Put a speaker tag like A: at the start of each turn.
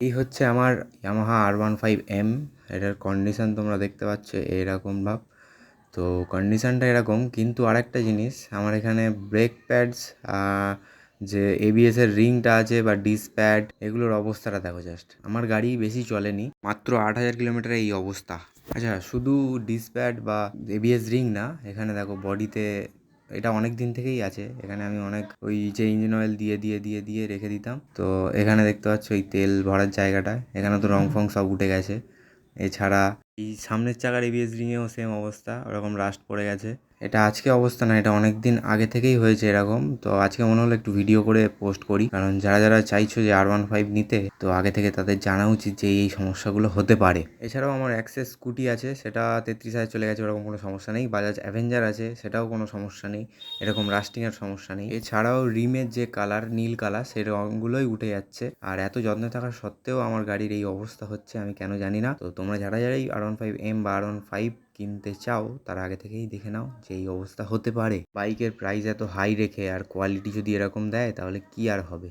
A: এই হচ্ছে আমার ইয়ামাহা R15M। এটার কন্ডিশন তোমরা দেখতে পাচ্ছ এরকম ভাব। তো কন্ডিশনটা এরকম, কিন্তু আরেকটা জিনিস, আমার এখানে ব্রেক প্যাডস, যে এবিএসের রিংটা আছে বা ডিস প্যাড, এগুলোর অবস্থাটা দেখো জাস্ট। আমার গাড়ি বেশি চলেনি, মাত্র 8,000 কিলোমিটারে এই অবস্থা। আচ্ছা, শুধু ডিস প্যাড বা এবিএস রিং না, এখানে দেখো বডিতে এটা অনেক দিন থেকেই আছে। এখানে আমি অনেক ওই যে ইঞ্জিন অয়েল দিয়ে দিয়ে দিয়ে দিয়ে রেখে দিতাম। তো এখানে দেখতে পাচ্ছ ওই তেল ভরার জায়গাটায়, এখানে তো রং ফং সব উঠে গেছে। এছাড়া এই সামনের চাকার এবিএস রিংয়েও সেম অবস্থা, ওরকম রাস্ট পড়ে গেছে। এটা আজকে অবস্থা না, এটা অনেক দিন আগে থেকেই হয়েছে এরকম। তো আজকে মনে হলো একটু ভিডিও করে পোস্ট করি, কারণ যারা যারা চাইছো যে R15 নিতে, তো আগে থেকে তাদের জানা উচিত যে এই সমস্যাগুলো হতে পারে। এছাড়াও আমার অ্যাক্সেস স্কুটি আছে, সেটা 33,000 চলে গেছে, ওরকম কোনো সমস্যা নেই। বাজাজ অ্যাভেঞ্জার আছে, সেটাও কোনো সমস্যা নেই, এরকম রাস্টিংয়ের সমস্যা নেই। এছাড়াও রিমের যে কালার, নীল কালার, সেই রঙগুলোই উঠে যাচ্ছে। আর এত যত্নে থাকা সত্ত্বেও আমার গাড়ির এই অবস্থা হচ্ছে, আমি কেন জানি না। তো তোমরা যারা যারাই R15M বা R15 কিনতে চাও, তারা আগে থেকেই দেখে নাও যে এই অবস্থা হতে পারে। বাইকের প্রাইস এত হাই রেখে আর কোয়ালিটি যদি এরকম দেয়, তাহলে কি আর হবে।